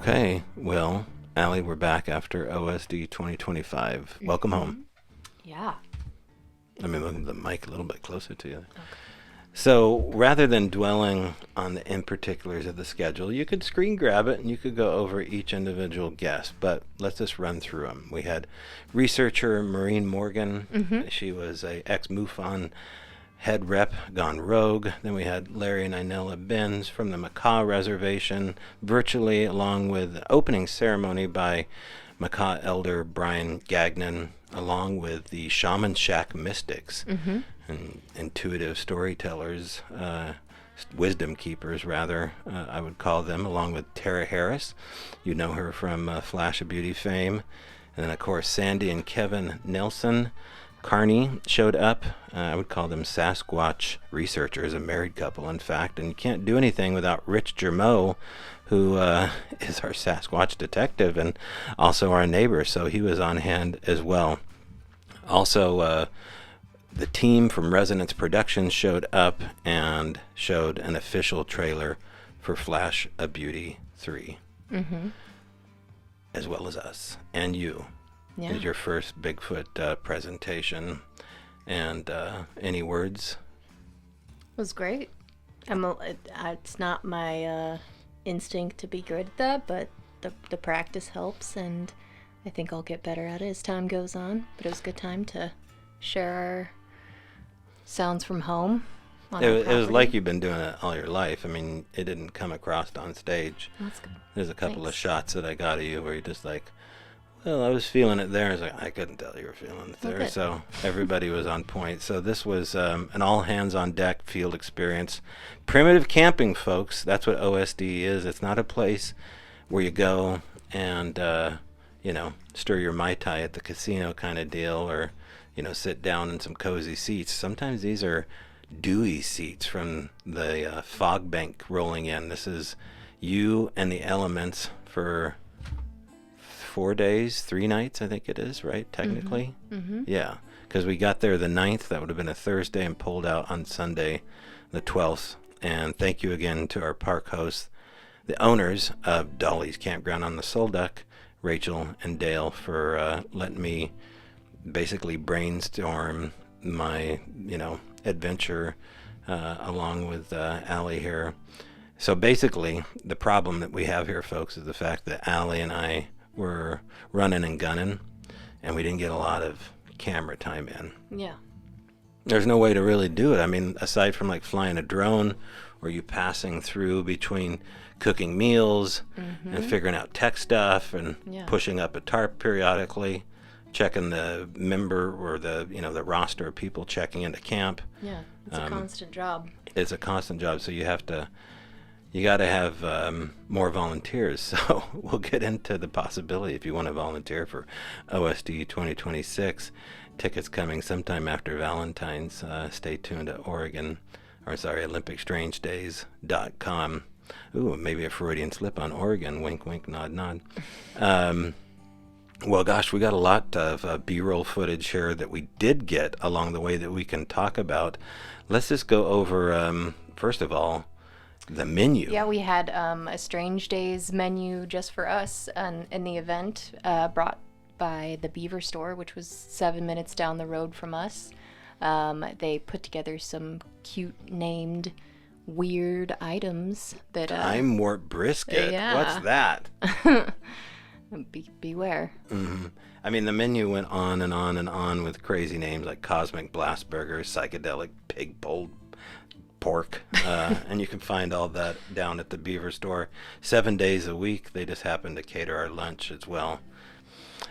Okay, well, Allie, we're back after OSD 2025. Welcome home. Yeah. Let me move the mic a little bit closer to you. Okay. So rather than dwelling on the in particulars of the schedule, you could screen grab it and you could go over each individual guest, but let's just run through them. We had researcher Maureen Morgan. Mm-hmm. She was a ex-MUFON head rep gone rogue. Then we had Larry and Inella Benz from the Macaw Reservation, virtually along with opening ceremony by Macaw elder Brian Gagnon, along with the Shaman Shack mystics and intuitive storytellers, wisdom keepers rather, I would call them, along with Tara Harris. You know her from Flash of Beauty fame. And then of course Sandy and Kevin Nelson Carney showed up. I would call them Sasquatch researchers, a married couple, in fact. And you can't do anything without Rich Germeau, who is our Sasquatch detective and also our neighbor. So he was on hand as well. Also, the team from Resonance Productions showed up and showed an official trailer for Flash of Beauty 3, as well as us and you. Yeah. Is your first Bigfoot presentation, and any words? It was great. It's not my instinct to be good at that, but the practice helps, and I think I'll get better at it as time goes on. But it was a good time to share our sounds from home. It was like you've been doing it all your life. I mean, it didn't come across on stage. That's good. There's a couple of shots that I got of you where you're just like, well, I was feeling it there. I was like, I couldn't tell you were feeling it there. Okay. So everybody was on point. So this was an all-hands-on-deck field experience. Primitive camping, folks. That's what OSD is. It's not a place where you go and, stir your Mai Tai at the casino kind of deal or, sit down in some cozy seats. Sometimes these are dewy seats from the fog bank rolling in. This is you and the elements for 4 days, 3 nights, I think it is, right? Technically? Mm-hmm. Yeah, because we got there the 9th. That would have been a Thursday and pulled out on Sunday, the 12th. And thank you again to our park hosts, the owners of Dolly's Campground on the Solduck, Rachel and Dale, for letting me basically brainstorm my, adventure along with Allie here. So basically, the problem that we have here, folks, is the fact that Allie and I were running and gunning, and we didn't get a lot of camera time in. Yeah. There's no way to really do it. I mean, aside from like flying a drone or you passing through between cooking meals and figuring out tech stuff and pushing up a tarp periodically, checking the member or the roster of people checking into camp. Yeah, it's a constant job. It's a constant job, so you got to have more volunteers. So we'll get into the possibility if you want to volunteer for OSD 2026. Tickets coming sometime after Valentine's. Stay tuned at OlympicStrangeDays.com. Ooh, maybe a Freudian slip on Oregon. Wink, wink, nod, nod. Well, gosh, we got a lot of B-roll footage here that we did get along the way that we can talk about. Let's just go over, first of all, the menu. Yeah, we had a Strange Days menu just for us in the event, brought by the Beaver Store, which was 7 minutes down the road from us. They put together some cute named weird items that Time warp brisket. Yeah. What's that? Beware. Mm-hmm. I mean, the menu went on and on and on with crazy names like Cosmic Blast Burger, Psychedelic Pig Pulled Pork, and you can find all that down at the Beaver Store 7 days a week. They just happen to cater our lunch as well.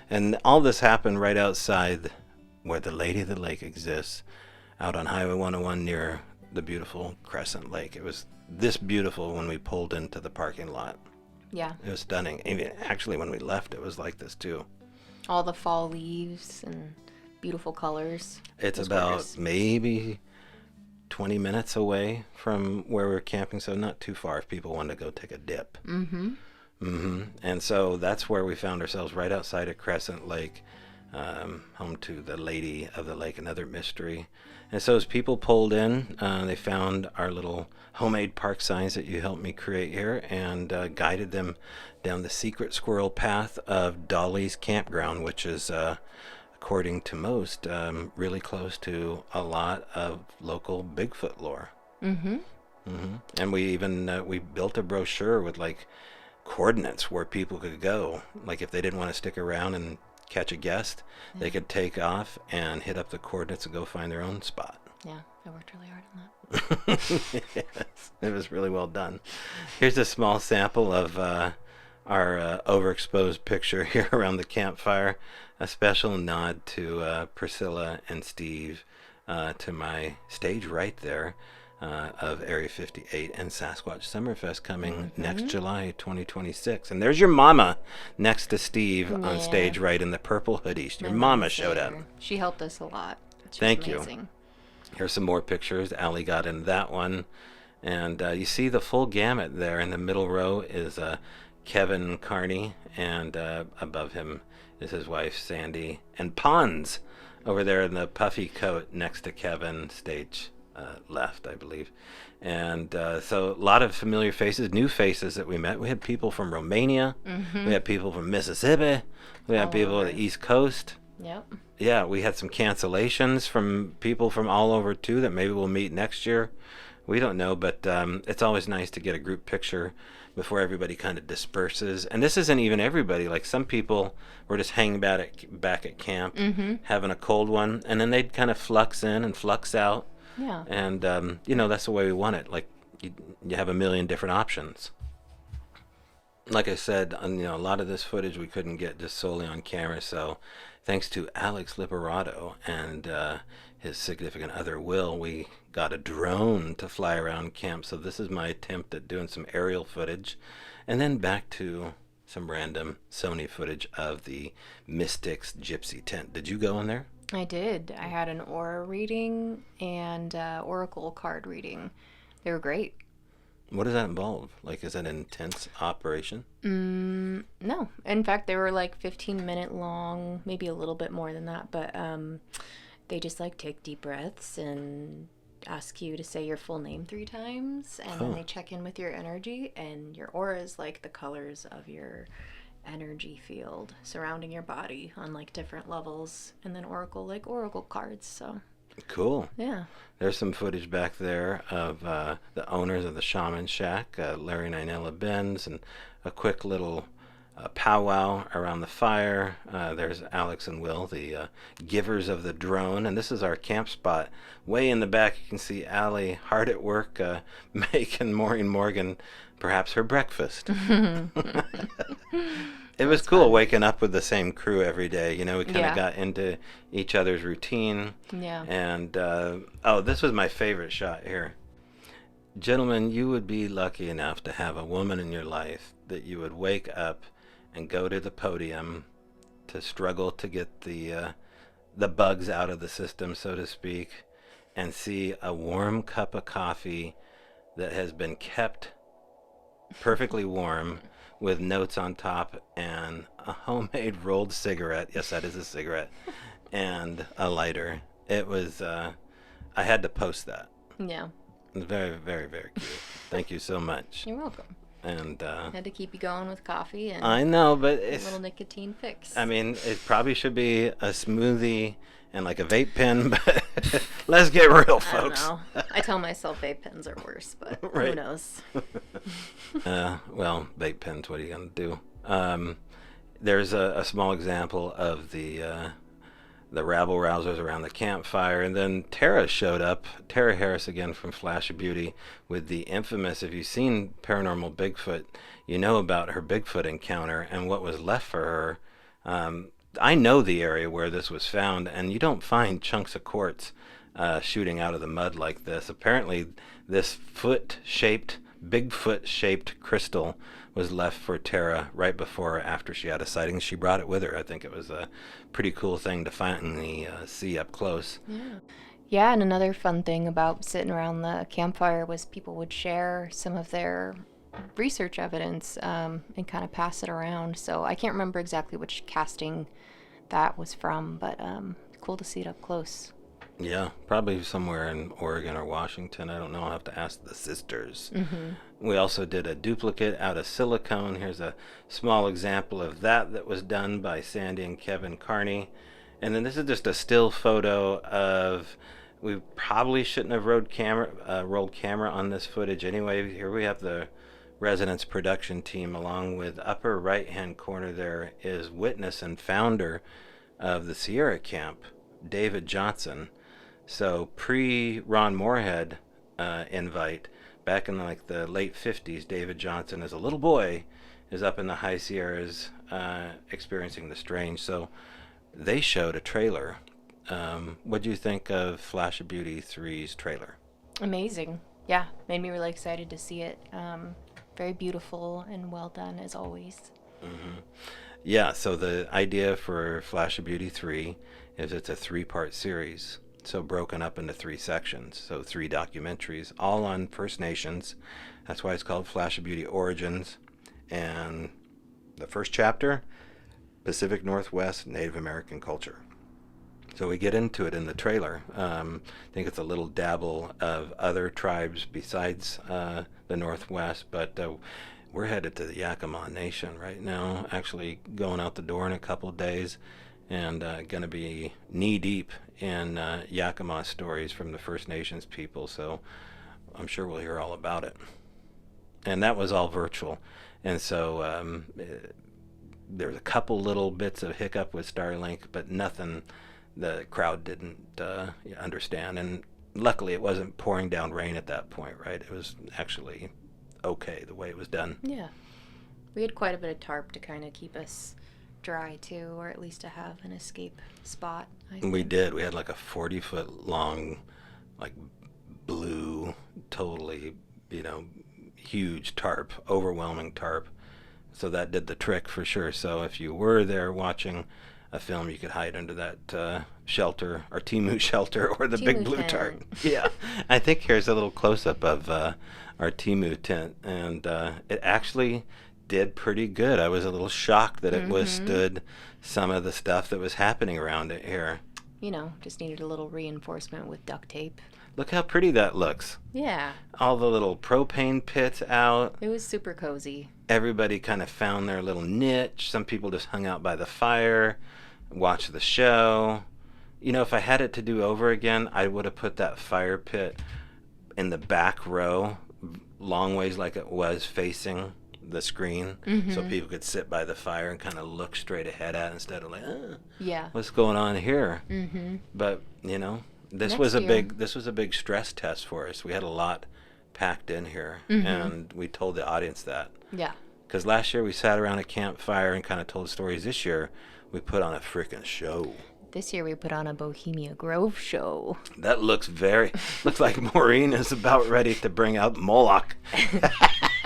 And all this happened right outside where the Lady of the Lake exists, out on Highway 101 near the beautiful Crescent Lake. It was this beautiful when we pulled into the parking lot. Yeah. It was stunning. Even actually, when we left, it was like this too. All the fall leaves and beautiful colors. It's about maybe 20 minutes away from where we're camping, so not too far if people want to go take a dip. And so that's where we found ourselves, right outside of Crescent Lake. home to the Lady of the Lake, another mystery. And so as people pulled in, they found our little homemade park signs that you helped me create here, and guided them down the secret squirrel path of Dolly's Campground, which is, according to most, really close to a lot of local Bigfoot lore. Mm-hmm. And we even we built a brochure with like coordinates where people could go. Like if they didn't want to stick around and catch a guest, they could take off and hit up the coordinates and go find their own spot. Yeah, I worked really hard on that. Yes, it was really well done. Here's a small sample of our overexposed picture here around the campfire. A special nod to Priscilla and Steve, to my stage right there, of Area 58 and Sasquatch Summerfest coming next July 2026. And there's your mama next to Steve on stage right in the purple hoodie. Your mama showed up. She helped us a lot. Thank you. Here's some more pictures. Allie got in that one. And you see the full gamut there. In the middle row is Kevin Carney, and above him is his wife, Sandy. And Pons over there in the puffy coat next to Kevin, stage left, I believe. And so a lot of familiar faces, new faces that we met. We had people from Romania. We had people from Mississippi. We had people on the East Coast. Yep. Yeah, we had some cancellations from people from all over, too, that maybe we'll meet next year. We don't know, but it's always nice to get a group picture before everybody kind of disperses. And this isn't even everybody. Like some people were just hanging back at camp, having a cold one, and then they'd kind of flux in and flux out. Yeah. And, that's the way we want it. Like, you have a million different options. Like I said, a lot of this footage we couldn't get just solely on camera, so thanks to Alex Liberato and his significant other, Will, we got a drone to fly around camp. So this is my attempt at doing some aerial footage. And then back to some random Sony footage of the Mystics Gypsy tent. Did you go in there? I did. I had an aura reading and oracle card reading. They were great. What does that involve? Like, is that an intense operation? No. In fact, they were like 15-minute long, maybe a little bit more than that. But they just like take deep breaths and ask you to say your full name 3 times. And then they check in with your energy. And your aura is like the colors of your energy field surrounding your body on like different levels. And then oracle cards. So cool. Yeah. There's some footage back there of the owners of the Shaman Shack, Larry and Inella Benz, and a quick little powwow around the fire. There's Alex and Will, the givers of the drone, and this is our camp spot. Way in the back, you can see Allie hard at work making Maureen Morgan perhaps her breakfast. It was cool fun. Waking up with the same crew every day. We kind of got into each other's routine. Yeah. And, this was my favorite shot here. Gentlemen, you would be lucky enough to have a woman in your life that you would wake up and go to the podium to struggle to get the bugs out of the system, so to speak, and see a warm cup of coffee that has been kept perfectly warm with notes on top and a homemade rolled cigarette. Yes, that is a cigarette. And a lighter. It was, I had to post that. Yeah. It was very, very, very cute. Thank you so much. You're welcome. And had to keep you going with coffee and I know, but it's a little nicotine fix. I mean, it probably should be a smoothie and like a vape pen, but let's get real, folks. I don't know. I tell myself vape pens are worse, but right. Who knows? Well, vape pens, what are you going to do? There's a small example of the rabble-rousers around the campfire, and then Tara showed up, Tara Harris again from Flash of Beauty, with the infamous, if you've seen Paranormal Bigfoot, you know about her Bigfoot encounter and what was left for her. I know the area where this was found, and you don't find chunks of quartz shooting out of the mud like this. Apparently, this Bigfoot-shaped crystal was left for Tara right before or after she had a sighting. She brought it with her. I think it was a pretty cool thing to finally see up close. Yeah, and another fun thing about sitting around the campfire was people would share some of their research evidence and kind of pass it around. So I can't remember exactly which casting that was from, but cool to see it up close. Yeah, probably somewhere in Oregon or Washington. I don't know. I'll have to ask the sisters. We also did a duplicate out of silicone. Here's a small example of that was done by Sandy and Kevin Carney. And then this is just a still photo of, we probably shouldn't have rolled camera on this footage anyway. Here we have the Resonance production team, along with upper right-hand corner there is witness and founder of the Sierra Camp, David Johnson. So pre-Ron Moorhead invite, back in like the late 50s, David Johnson, as a little boy, is up in the high Sierras experiencing the strange. So they showed a trailer. What do you think of Flash of Beauty 3's trailer? Amazing. Yeah, made me really excited to see it. Very beautiful and well done, as always. Yeah, so the idea for Flash of Beauty 3 is it's a 3-part series. So broken up into 3 sections, so 3 documentaries, all on First Nations. That's why it's called Flash of Beauty Origins. And the first chapter, Pacific Northwest Native American culture. So we get into it in the trailer. I think it's a little dabble of other tribes besides the Northwest, but we're headed to the Yakima Nation right now, actually going out the door in a couple of days, and going to be knee-deep in Yakima stories from the First Nations people, so I'm sure we'll hear all about it. And that was all virtual, and so there's a couple little bits of hiccup with Starlink, but nothing the crowd didn't understand. And luckily it wasn't pouring down rain at that point, right? It was actually okay the way it was done. Yeah. We had quite a bit of tarp to kind of keep us dry too, or at least to have an escape spot. We did. We had like a 40-foot long, like blue, totally, huge tarp, overwhelming tarp. So that did the trick for sure. So if you were there watching a film, you could hide under that shelter, or Timu shelter, or the big blue tarp. Yeah. I think here's a little close-up of our Timu tent, and it actually did pretty good. I was a little shocked that it withstood some of the stuff that was happening around it here. Just needed a little reinforcement with duct tape. Look how pretty that looks. Yeah. All the little propane pits out. It was super cozy. Everybody kind of found their little niche. Some people just hung out by the fire, watched the show. If I had it to do over again, I would have put that fire pit in the back row, long ways like it was facing the screen, so people could sit by the fire and kind of look straight ahead at it instead of like, what's going on here? But this was a big stress test for us. We had a lot packed in here, and we told the audience that. Yeah. Because last year we sat around a campfire and kind of told stories. This year we put on a freaking show. This year we put on a Bohemia Grove show. That looks like Maureen is about ready to bring out Moloch.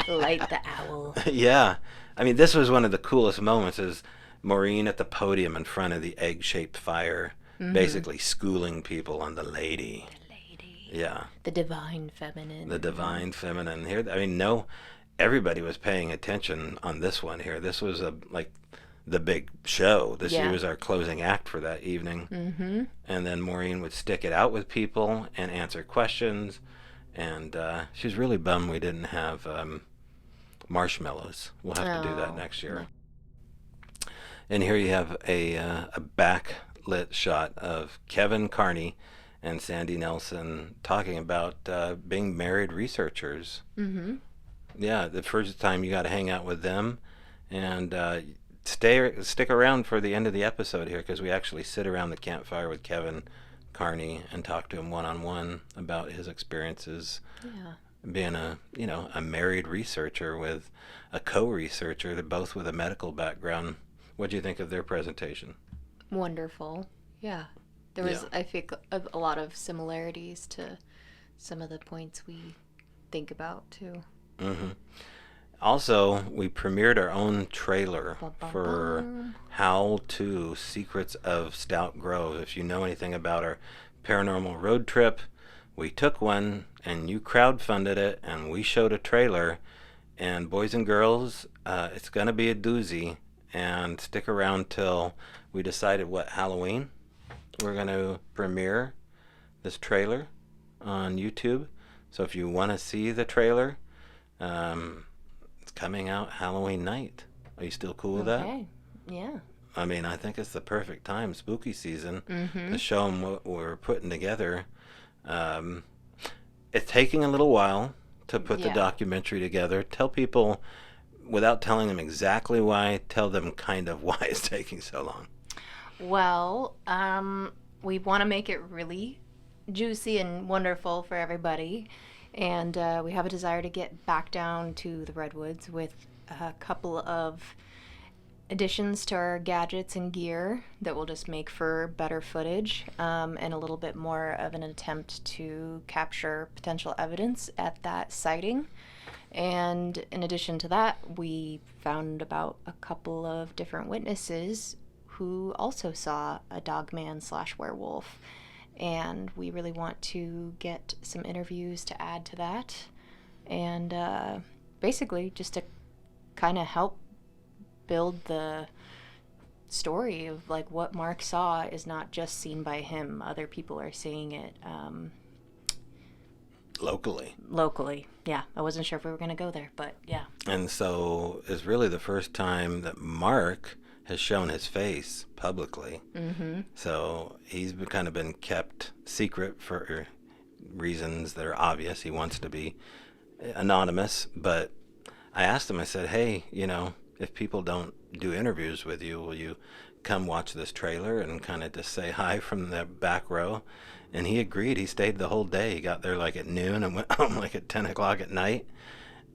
Light the owl. Yeah. I mean, this was one of the coolest moments, is Maureen at the podium in front of the egg-shaped fire, basically schooling people on the lady. The lady. Yeah. The divine feminine. The divine feminine. Here, everybody was paying attention on this one here. This was the big show. This year was our closing act for that evening. And then Maureen would stick it out with people and answer questions. And she was really bummed we didn't have marshmallows. We'll have to do that next year. No. And here you have a backlit shot of Kevin Carney and Sandy Nelson talking about being married researchers. Yeah, the first time you got to hang out with them, and stick around for the end of the episode here, because we actually sit around the campfire with Kevin Carney and talk to him one-on-one about his experiences being a married researcher with a co-researcher, both with a medical background. What do you think of their presentation? Wonderful. Yeah. There was, I think, a lot of similarities to some of the points we think about, too. Also, we premiered our own trailer for How to Secrets of Stout Grove. If you know anything about our paranormal road trip, we took one and you crowdfunded it, and we showed a trailer. And boys and girls, it's going to be a doozy. and stick around till we decided what Halloween we're going to premiere this trailer on YouTube. So if you want to see the trailer, it's coming out Halloween night. Are you still cool with that? Okay. Yeah. I mean, I think it's the perfect time, spooky season, to show them what we're putting together. It's taking a little while to put the documentary together. Tell people, without telling them exactly why, tell them kind of why it's taking so long. Well, we want to make it really juicy and wonderful for everybody. And we have a desire to get back down to the Redwoods with a couple of additions to our gadgets and gear that will just make for better footage, and a little bit more of an attempt to capture potential evidence at that sighting. And in addition to that, we found about a couple of different witnesses who also saw a dogman/werewolf. And we really want to get some interviews to add to that. And basically just to kind of help build the story of like what Mark saw is not just seen by him. Other people are seeing it locally. Yeah, I wasn't sure if we were going to go there, but yeah. And so it's really the first time that Mark has shown his face publicly. So he's kind of been kept secret for reasons that are obvious. He wants to be anonymous, but I asked him, I said, hey, you know, if people don't do interviews with you, will you come watch this trailer and kind of just say hi from the back row? And he agreed. He stayed the whole day. He got there like at noon and went home like at 10 o'clock at night.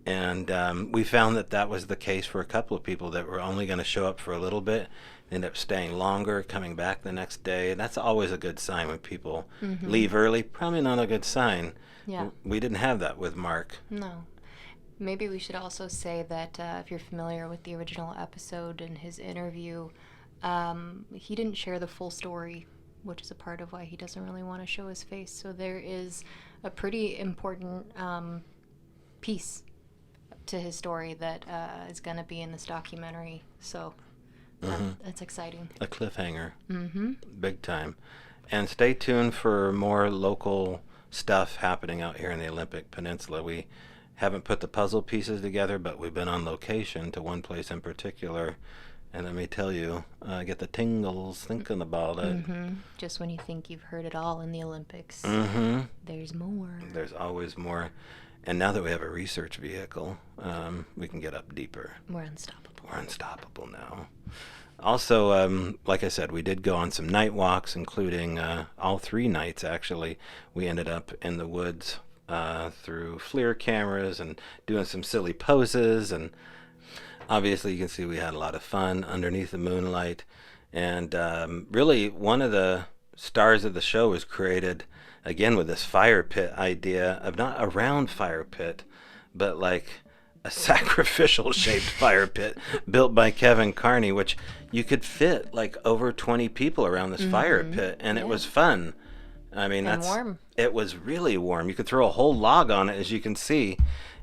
And we found that that was the case for a couple of people that were only going to show up for a little bit, end up staying longer, coming back the next day. That's always a good sign when people leave early. Probably not a good sign. Yeah. We didn't have that with Mark. No. Maybe we should also say that if you're familiar with the original episode and his interview, he didn't share the full story, which is a part of why he doesn't really want to show his face. So there is a pretty important piece to his story that is going to be in this documentary. So that's exciting. A cliffhanger. Big time. And stay tuned for more local stuff happening out here in the Olympic Peninsula. We haven't put the puzzle pieces together, but we've been on location to one place in particular. And let me tell you, I get the tingles thinking about it. Just when you think you've heard it all in the Olympics, there's more. There's always more. And now that we have a research vehicle, we can get up deeper. We're unstoppable. We're unstoppable now. Also, like I said, we did go on some night walks, including all 3 nights, actually. We ended up in the woods through FLIR cameras and doing some silly poses. And obviously, you can see we had a lot of fun underneath the moonlight. And really, one of the stars of the show was created, again, with this fire pit idea of not a round fire pit, but like a sacrificial shaped fire pit built by Kevin Carney, which you could fit like over 20 people around this fire pit, and it was fun. I mean, and warm. It was really warm. You could throw a whole log on it, as you can see,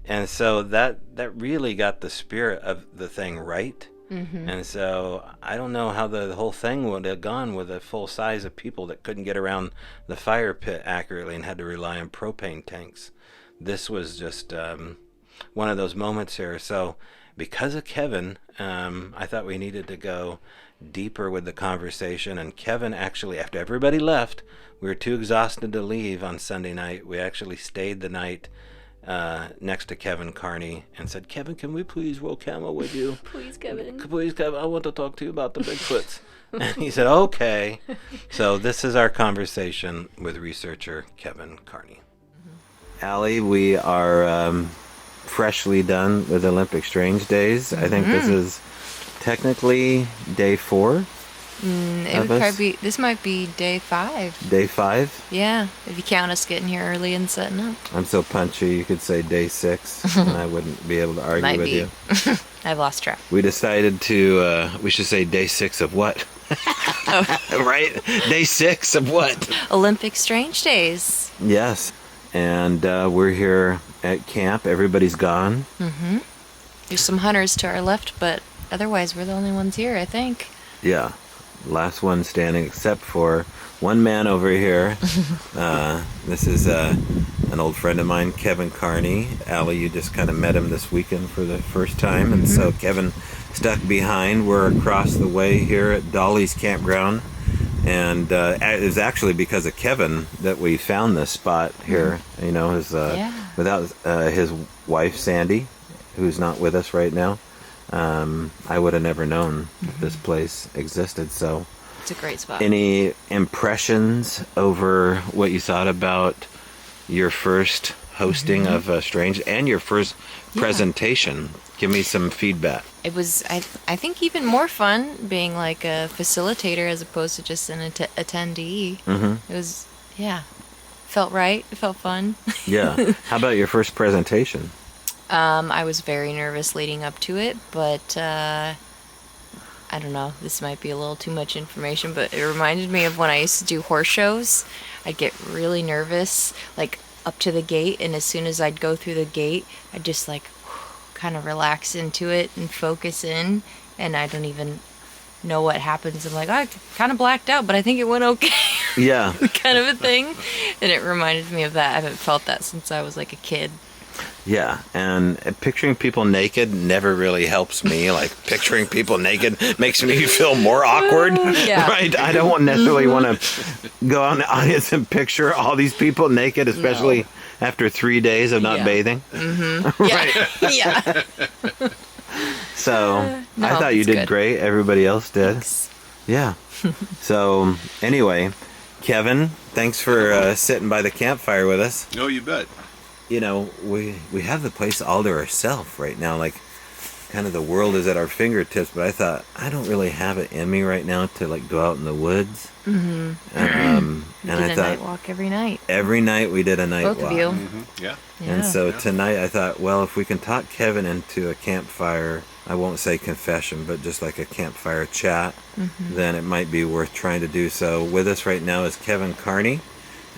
and so that really got the spirit of the thing right. And so I don't know how the whole thing would have gone with a full size of people that couldn't get around the fire pit accurately and had to rely on propane tanks. This was just one of those moments here. So because of Kevin, I thought we needed to go deeper with the conversation. And Kevin actually, after everybody left, we were too exhausted to leave on Sunday night. We actually stayed the night next to Kevin Carney and said, Kevin, can we please roll camel with you? Please, Kevin. Please, Kevin, I want to talk to you about the Bigfoots. And he said, okay. So this is our conversation with researcher Kevin Carney. Allie, we are freshly done with Olympic Strange Days. I think this is technically day 4. It would probably be, this might be day 5. Day 5? Yeah, if you count us getting here early and setting up. I'm so punchy, you could say day 6, and I wouldn't be able to argue with you. I've lost track. We decided to, we should say day 6 of what? Right? Day 6 of what? Olympic Strange Days. Yes. And we're here at camp. Everybody's gone. There's some hunters to our left, but otherwise we're the only ones here, I think. Yeah. Last one standing except for one man over here. This is an old friend of mine, Kevin Carney. Allie, you just kind of met him this weekend for the first time. And so Kevin stuck behind. We're across the way here at Dolly's Campground. And it was actually because of Kevin that we found this spot here. You know, without his wife, Sandy, who's not with us right now, I would have never known that this place existed. So it's a great spot. Any impressions over what you thought about your first hosting of Strange and your first presentation? Give me some feedback. It was, I think, even more fun being like a facilitator as opposed to just an attendee. It was, felt right. It felt fun. Yeah. How about your first presentation? I was very nervous leading up to it, but I don't know, this might be a little too much information, but it reminded me of when I used to do horse shows. I'd get really nervous, like up to the gate, and as soon as I'd go through the gate, I'd just like kind of relax into it and focus in, and I don't even know what happens. I'm like, I kind of blacked out, but I think it went okay. Yeah. Kind of a thing. And it reminded me of that. I haven't felt that since I was like a kid. Yeah, and picturing people naked never really helps me. Like, picturing people naked makes me feel more awkward, right? I don't necessarily want to go out in the audience and picture all these people naked, especially after 3 days of not bathing. Right? Yeah. So, I thought you did great. Everybody else did. Thanks. Yeah. So, anyway, Kevin, thanks for sitting by the campfire with us. Oh, you bet. You know, we have the place all to ourselves right now. Like, kind of the world is at our fingertips. But I thought, I don't really have it in me right now to like go out in the woods. And I thought, night walk every night. Every night we did a night walk. Both of you. Yeah. And so tonight I thought, well, if we can talk Kevin into a campfire, I won't say confession, but just like a campfire chat, then it might be worth trying to do so. With us right now is Kevin Carney.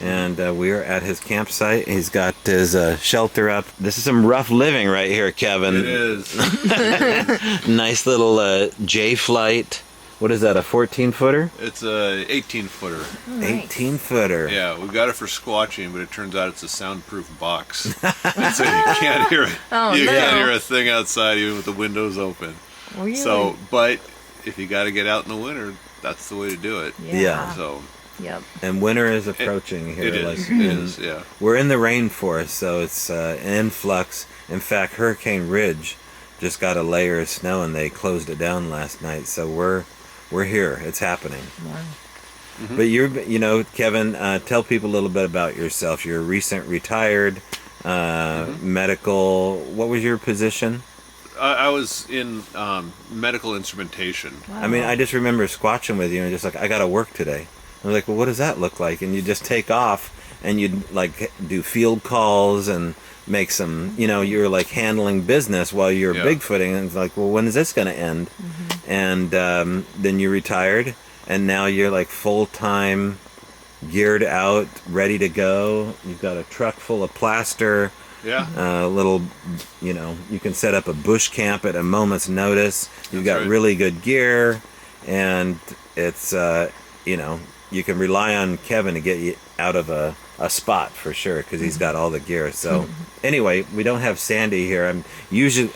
And we are at his campsite. He's got his shelter up. This is some rough living right here, Kevin. It is. Nice little J-Flight. What is that, a 14-footer? It's a 18-footer. 18-footer. Yeah, we got it for squatching, but it turns out it's a soundproof box. So you can't hear it. You can't hear a thing outside even with the windows open. Really? So, but if you got to get out in the winter, that's the way to do it. Yeah. So. Yep. And winter is approaching here. It is, yeah. We're in the rainforest, so it's in flux. In fact, Hurricane Ridge just got a layer of snow, and they closed it down last night. So we're here. It's happening. Wow. But you know, Kevin, tell people a little bit about yourself. You're recent retired, medical. What was your position? I was in medical instrumentation. Wow. I mean, I just remember squatching with you and just like, I got to work today. I was like, well, what does that look like? And you just take off and you'd like do field calls and make some, you know, you're like handling business while you're Bigfooting. And it's like, well, when is this going to end? And then you retired and now you're like full-time, geared out, ready to go. You've got a truck full of plaster. Yeah. Little, you know, you can set up a bush camp at a moment's notice. You've got really good gear, and it's, you know, you can rely on Kevin to get you out of a spot for sure because he's got all the gear. So anyway, we don't have Sandy here. I'm usually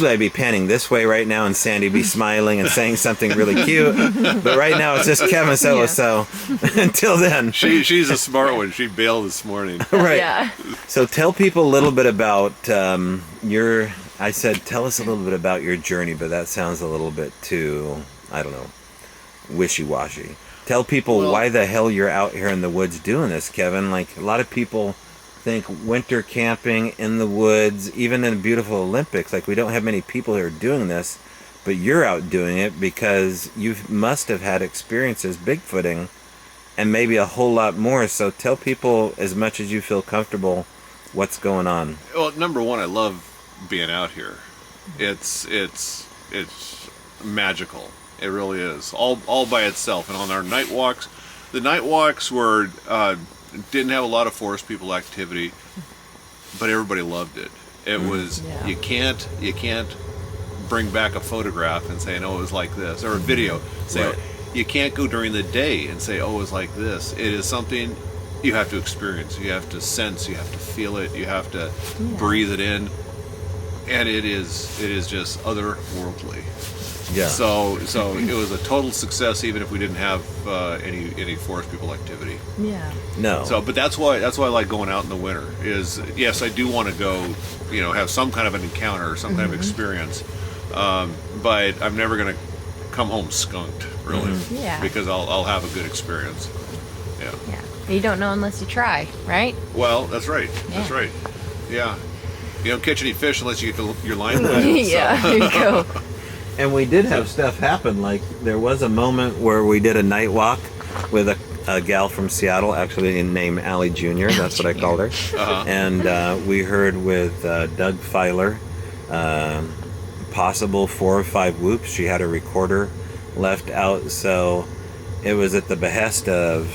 I'd be panning this way right now and Sandy be smiling and saying something really cute. But right now it's just Kevin solo. So until then, she's a smart one. She bailed this morning. Right. Yeah. So tell people a little bit about your. I said tell us a little bit about your journey, but that sounds a little bit too, I don't know, wishy-washy. Tell people why the hell you're out here in the woods doing this, Kevin. Like, a lot of people think winter camping in the woods, even in the beautiful Olympics, like we don't have many people who are doing this, but you're out doing it because you must have had experiences Bigfooting and maybe a whole lot more. So tell people as much as you feel comfortable what's going on. Well, number one, I love being out here. It's magical. It really is, all by itself. And on our night walks, the night walks were didn't have a lot of forest people activity, but everybody loved it. It was you can't bring back a photograph and saying, oh, it was like this, or a video. Say, Right. you can't go during the day and say, oh, it was like this. It is something you have to experience. You have to sense. You have to feel it. You have to breathe it in. And it is just otherworldly. Yeah. So it was a total success, even if we didn't have any forest people activity. Yeah. No. So, but that's why I like going out in the winter. Is yes, I do want to go, have some kind of an encounter, some kind of experience. But I'm never going to come home skunked, really. Yeah. Because I'll have a good experience. Yeah. Yeah. You don't know unless you try, right? Well, that's right. That's Yeah. right. Yeah. You don't catch any fish unless you get your line wet. Yeah. There you go. And we did have stuff happen. Like there was a moment where we did a night walk with a gal from Seattle, actually named Allie Jr. That's what I called her. Uh-huh. And we heard with Doug Filer, possible 4 or 5 whoops. She had a recorder left out, so it was at the behest of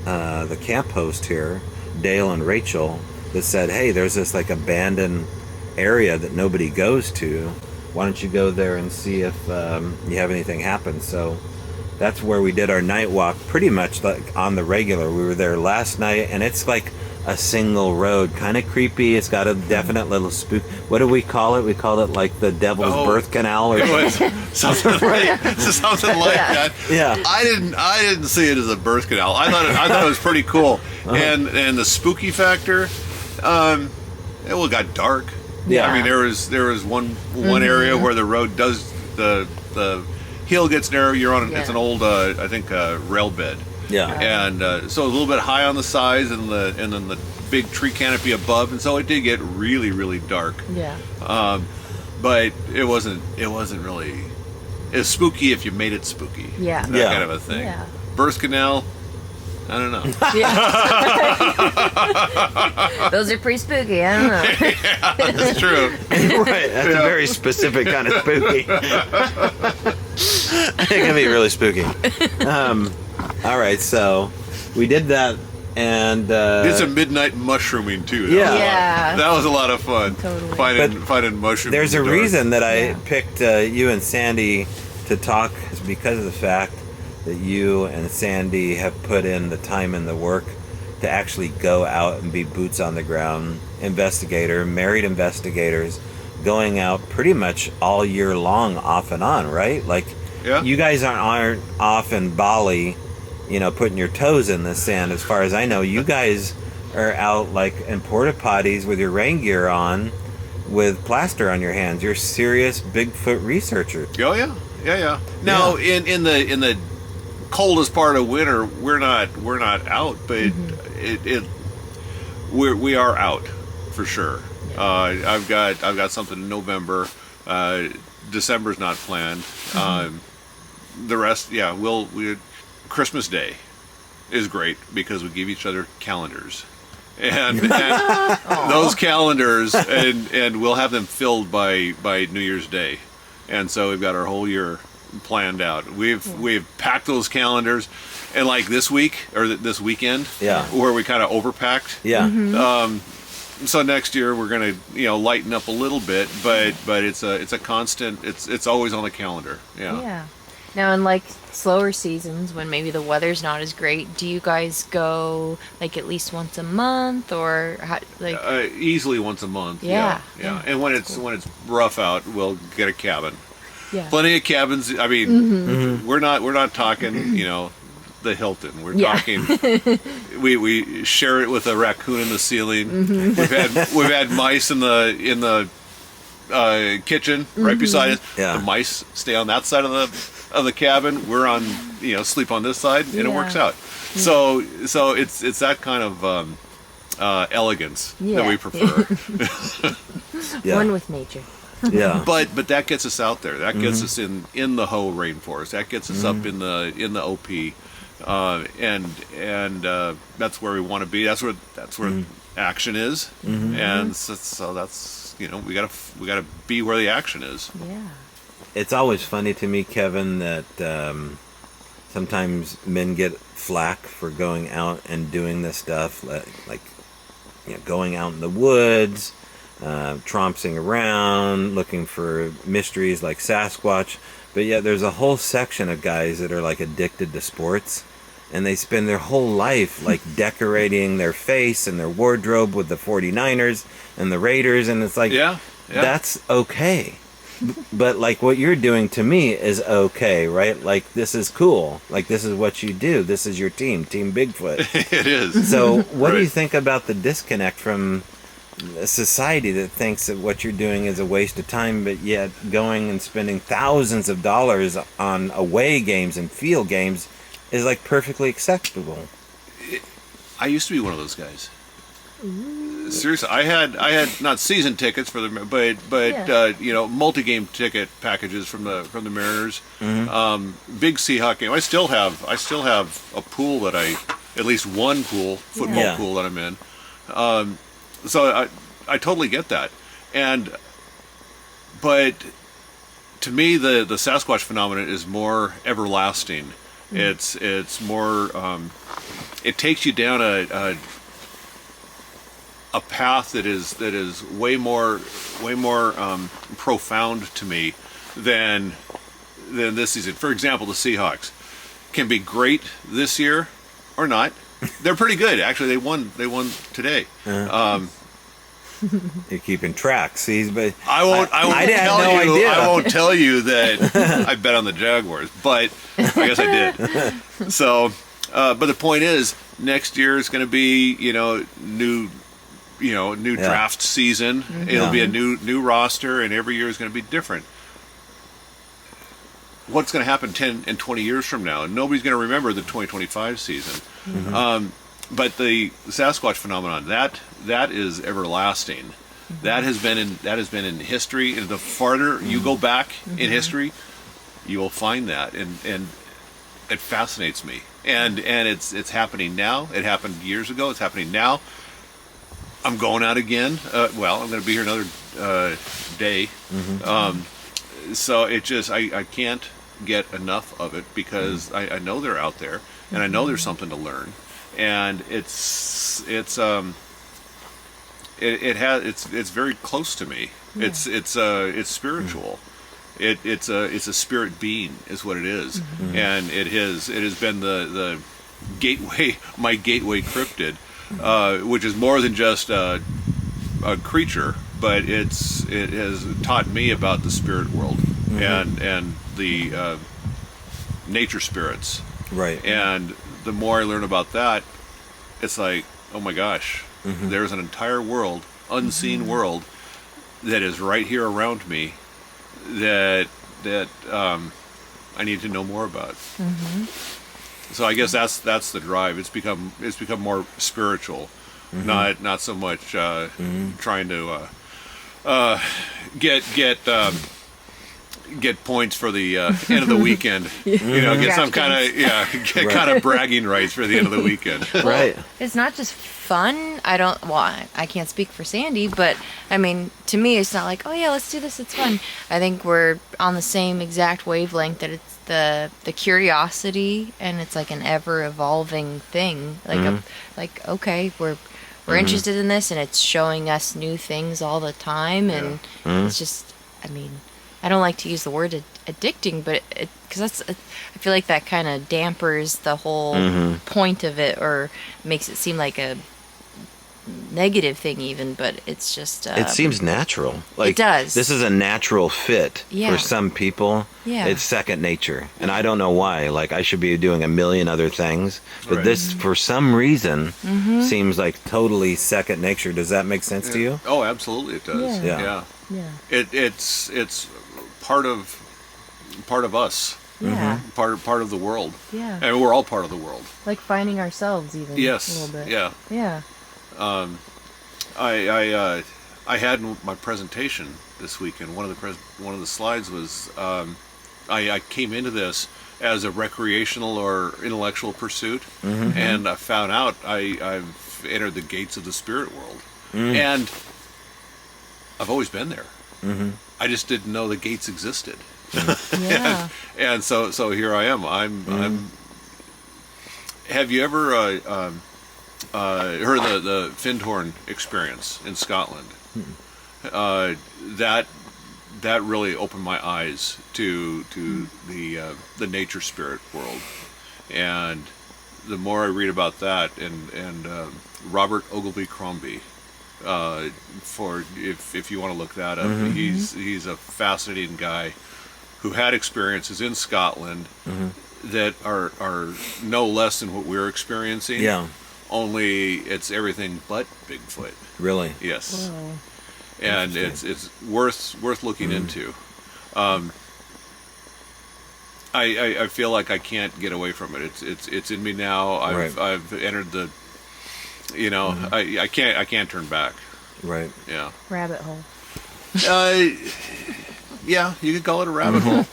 the camp host here, Dale and Rachel, that said, hey, there's this like abandoned area that nobody goes to. Why don't you go there and see if you have anything happen? So that's where we did our night walk, pretty much like on the regular. We were there last night, and it's like a single road, kind of creepy. It's got a definite little spook. What do we call it? We call it like the Devil's Birth Canal, or It was something like that. Yeah. I didn't see it as a birth canal. I thought it was pretty cool. And the spooky factor, it got dark. Yeah. I mean, there was one area where the road does the hill gets narrow. You're on it's an old I think rail bed. Yeah. And so a little bit high on the sides, and then the big tree canopy above, and so it did get really, really dark. Yeah. But it wasn't really. It's spooky if you made it spooky. Yeah. That Yeah. kind of a thing. Yeah. Birth canal, I don't know. Yeah. Those are pretty spooky. I don't know. That's true. Right, that's a very specific kind of spooky. It can be really spooky. All right, so we did that, and Did some midnight mushrooming too. Yeah. That was a lot of fun. Totally. Finding mushrooms. there's a in the dark. reason that I Yeah. picked you and Sandy to talk, is because of the fact that you and Sandy have put in the time and the work to actually go out and be boots on the ground married investigators, going out pretty much all year long, off and on, right? Like, Yeah. you guys aren't off in Bali, putting your toes in the sand. As far as I know, you guys are out like in porta potties with your rain gear on, with plaster on your hands. You're serious Bigfoot researchers. Oh yeah. Now in the coldest part of winter, we're not out, but we are out for sure. I've got something in November. December's not planned. The rest, we Christmas Day is great because we give each other calendars, and those calendars, and we'll have them filled by New Year's Day, and so we've got our whole year planned out. We've packed those calendars, and like this week or this weekend, where we kind of overpacked. Yeah. So next year we're gonna lighten up a little bit, but it's a constant. It's always on the calendar. Yeah. Now, in like slower seasons when maybe the weather's not as great, do you guys go like at least once a month, or how, like easily once a month? Yeah. And when it's rough out, we'll get a cabin. Yeah. Plenty of cabins. I mean, we're not talking the Hilton. We're talking. We share it with a raccoon in the ceiling. We've had mice in the kitchen right beside us. Yeah. The mice stay on that side of the cabin. We're on sleep on this side, and it works out. So it's that kind of elegance that we prefer. One with nature. Yeah. But that gets us out there. That gets us in the Hoh rainforest. That gets us up in the OP, and that's where we want to be. That's where action is, and so that's we gotta be where the action is. Yeah. It's always funny to me, Kevin, that sometimes men get flack for going out and doing this stuff, like going out in the woods, trompsing around, looking for mysteries like Sasquatch. But yet there's a whole section of guys that are like addicted to sports. And they spend their whole life like decorating their face and their wardrobe with the 49ers and the Raiders. And it's like, that's okay. But like what you're doing to me is okay, right? Like this is cool. Like this is what you do. This is your team, Team Bigfoot. It is. So what do you think about the disconnect from a society that thinks that what you're doing is a waste of time, but yet going and spending thousands of dollars on away games and field games is like perfectly acceptable? I used to be one of those guys. Ooh. Seriously, I had not season tickets for the, but multi-game ticket packages from the Mariners. Mm-hmm. Big Seahawk game. I still have a pool that at least one football pool that I'm in. So I totally get that, but to me the Sasquatch phenomenon is more everlasting. It's more. It takes you down a path that is way more profound to me than this season. For example, the Seahawks can be great this year or not. They're pretty good, actually. They won today. You're keeping track, see, but I won't tell you that I bet on the Jaguars, but I guess I did. So, but the point is, next year is going to be new draft season. Mm-hmm. It'll be a new roster, and every year is going to be different. What's going to happen 10 and 20 years from now? Nobody's going to remember the 2025 season. Mm-hmm. But the Sasquatch phenomenon, that is everlasting. Mm-hmm. That has been in history, and the farther you go back in history, you will find that, and it fascinates me. And it's happening now. It happened years ago. It's happening now. I'm going out again. I'm going to be here another day. Mm-hmm. So it just I can't get enough of it because I know they're out there, and I know there's something to learn, and it's very close to me. Yeah. It's spiritual. It's a spirit being is what it is, and it has been the gateway, my gateway cryptid, which is more than just a creature, but it has taught me about the spirit world and the nature spirits. Right. And the more I learn about that, it's like, oh my gosh, there's an entire world, unseen world, that is right here around me that I need to know more about. So I guess that's the drive. It's become more spiritual, not so much trying to get points for the end of the weekend. Get some kind of bragging rights for the end of the weekend. Right. It's not just fun. I can't speak for Sandy, but I mean, to me, it's not like, oh yeah, let's do this, it's fun. I think we're on the same exact wavelength, that it's the curiosity, and it's like an ever evolving thing. Like okay, we're interested in this, and it's showing us new things all the time, and it's just, I mean, I don't like to use the word addicting, but because I feel like that kind of dampers the whole point of it, or makes it seem like a negative thing even, but it's just it seems natural. Like, it does. This is a natural fit for some people. It's second nature, and I don't know why. Like, I should be doing a million other things, but this for some reason seems like totally second nature. Does that make sense to you? Oh, absolutely, it does. Yeah. It's part of us. Yeah. Part of the world. Yeah. And we're all part of the world. Like finding ourselves even. Yes. A little bit. Yeah. Yeah. I had my presentation this weekend. One of the slides was I came into this as a recreational or intellectual pursuit, and I found out I've entered the gates of the spirit world, and I've always been there. I just didn't know the gates existed. Yeah. and so here I am. I'm. Have you ever heard of the Findhorn experience in Scotland? that really opened my eyes to the nature spirit world, and the more I read about that, and Robert Ogilvy Crombie, for if you want to look that up, he's a fascinating guy who had experiences in Scotland that are no less than what we're experiencing. Yeah. Only it's everything but Bigfoot. Really? Yes. Whoa. And it's worth looking into. I feel like I can't get away from it. It's in me now. I've entered the, I can't turn back. Right. Yeah. Rabbit hole. Yeah, you could call it a rabbit hole.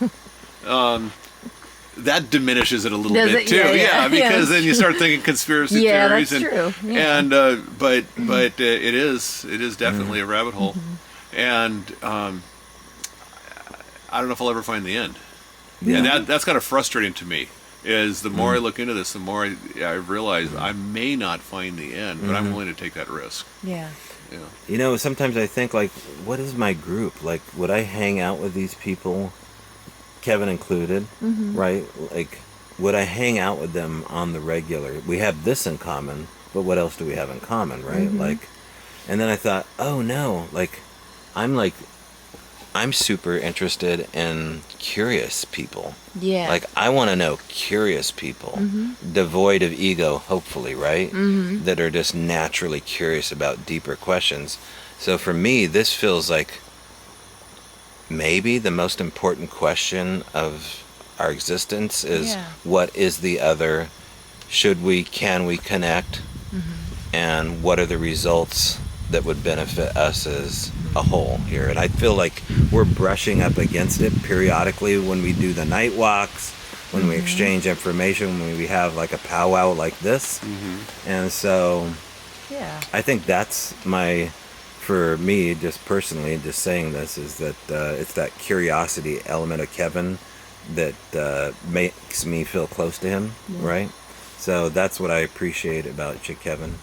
That diminishes it a little bit too. Yeah, because then you start thinking conspiracy theories. That's true. Yeah. And but it is definitely a rabbit hole, and I don't know if I'll ever find the end. Yeah. And that's kind of frustrating to me. Is the more I look into this, the more I realize I may not find the end, but I'm willing to take that risk. Yeah. Yeah. Sometimes I think, like, what is my group? Like, would I hang out with these people, Kevin included, right? Like, would I hang out with them on the regular? We have this in common, but what else do we have in common, right? Like, and then I thought, oh no, I'm super interested in curious people. Yeah. Like, I want to know curious people, devoid of ego, hopefully, right? That are just naturally curious about deeper questions. So for me, this feels like maybe the most important question of our existence is, what is the other? Can we connect? And what are the results that would benefit us as a whole here? And I feel like we're brushing up against it periodically when we do the night walks, when we exchange information, when we have like a powwow like this. And so I think that's for me, just personally, just saying this, is that it's that curiosity element of Kevin that makes me feel close to him, right? So that's what I appreciate about you, Kevin.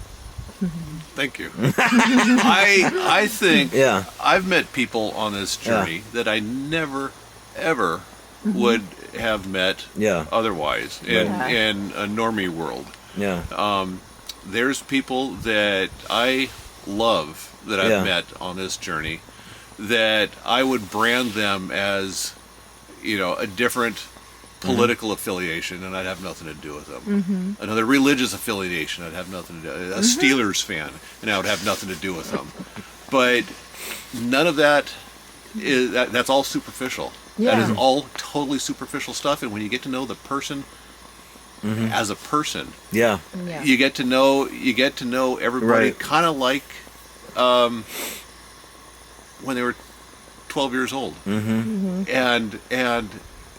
Thank you. I think I've met people on this journey that I never, ever would have met otherwise in a normie world. Yeah. There's people that I love that I've met on this journey that I would brand them as, a different political affiliation, and I'd have nothing to do with them. Another religious affiliation, I'd have nothing to do. A Steelers fan, and I would have nothing to do with them. But none of that that's all superficial. That is all totally superficial stuff. And when you get to know the person as a person, you get to know everybody kind of like when they were 12 years old, and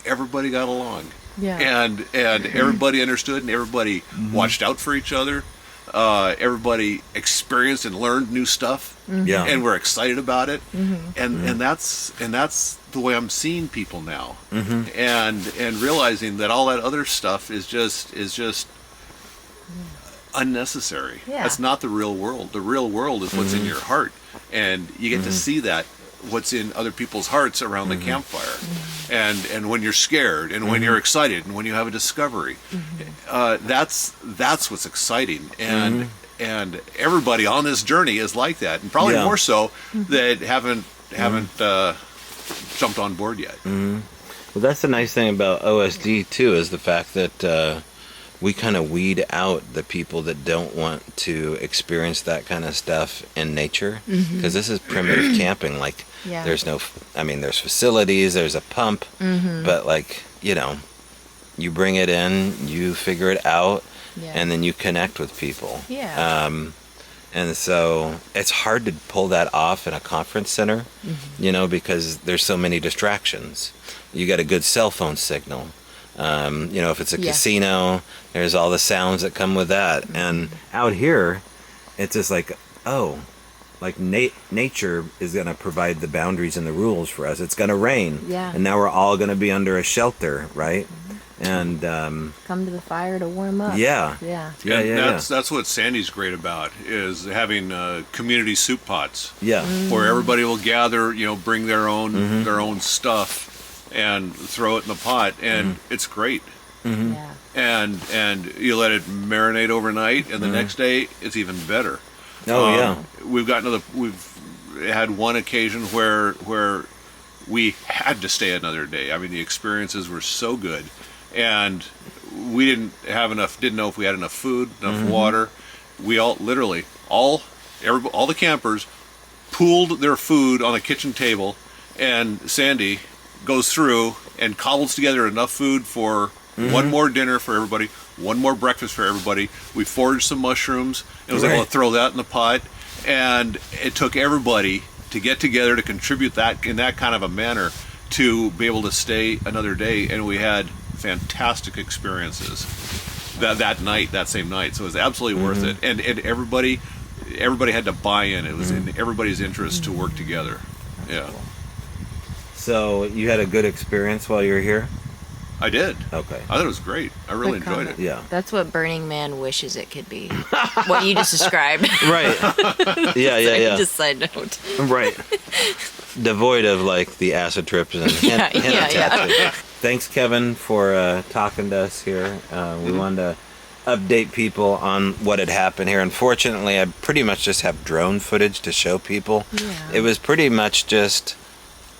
everybody got along, and everybody understood, and everybody watched out for each other. Everybody experienced and learned new stuff, and we're excited about it, and that's the way I'm seeing people now, and realizing that all that other stuff is just unnecessary. That's not the real world. The real world is what's in your heart, and you get to see that what's in other people's hearts around the campfire, and when you're scared, and when you're excited, and when you have a discovery, that's what's exciting, and everybody on this journey is like that, and probably more so that haven't jumped on board yet. Well, that's the nice thing about OSD too, is the fact that we kind of weed out the people that don't want to experience that kind of stuff in nature, because this is primitive camping. Like, there's there's facilities, there's a pump, but like, you bring it in, you figure it out, and then you connect with people. And so it's hard to pull that off in a conference center, because there's so many distractions. You got a good cell phone signal. If it's a casino, there's all the sounds that come with that. And out here, it's just like, nature is going to provide the boundaries and the rules for us. It's going to rain. And now we're all going to be under a shelter, right? And come to the fire to warm up. Yeah. That's what Sandy's great about, is having community soup pots. Yeah. Where everybody will gather, bring their own stuff and throw it in the pot, and it's great. Yeah. And you let it marinate overnight, and the next day it's even better. We've had one occasion where we had to stay another day. I mean, the experiences were so good, and we didn't know if we had enough food, enough water. We all the campers pooled their food on a kitchen table, and Sandy goes through and cobbles together enough food for one more dinner for everybody, one more breakfast for everybody. We foraged some mushrooms and was able to throw that in the pot, and it took everybody to get together to contribute that in that kind of a manner to be able to stay another day, and we had fantastic experiences that same night. So it was absolutely worth it, and everybody had to buy in. It was in everybody's interest to work together. Yeah. So you had a good experience while you were here? I did. Okay. I thought it was great. I really enjoyed it. Yeah. That's what Burning Man wishes it could be. What you just described. Right. Yeah. Just side note. Right. Devoid of like the acid trips and yeah. Thanks, Kevin, for talking to us here. We wanted to update people on what had happened here. Unfortunately, I pretty much just have drone footage to show people. Yeah. It was pretty much just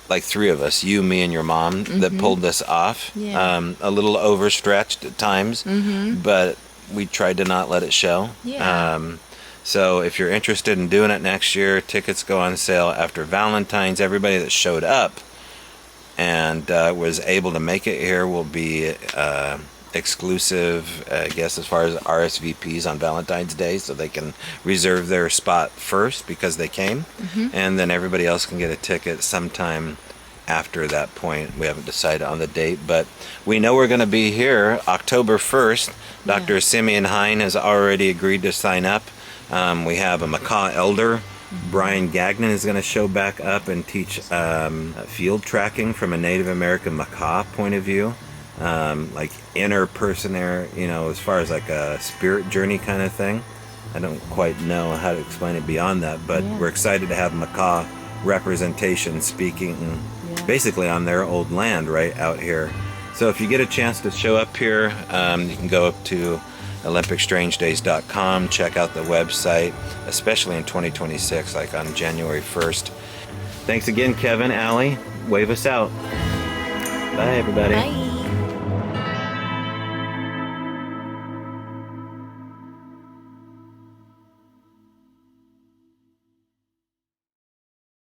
like three of us, you, me, and your mom, that pulled this off. Yeah. A little overstretched at times, but we tried to not let it show. Yeah. So if you're interested in doing it next year, tickets go on sale after Valentine's. Everybody that showed up and was able to make it here will be exclusive, I guess, as far as RSVPs on Valentine's Day, so they can reserve their spot first because they came, and then everybody else can get a ticket sometime after that point. We haven't decided on the date, but we know we're going to be here October 1st. Dr. Simeon Hine has already agreed to sign up. We have a macaw elder. Brian Gagnon is going to show back up and teach field tracking from a Native American macaw point of view. Like interpersonal, as far as like a spirit journey kind of thing. I don't quite know how to explain it beyond that, but we're excited to have macaw representation speaking basically on their old land right out here. So if you get a chance to show up here, you can go up to olympicstrangedays.com, check out the website, especially in 2026, like on January 1st. Thanks again, Kevin, Allie. Wave us out. Bye, everybody. Bye.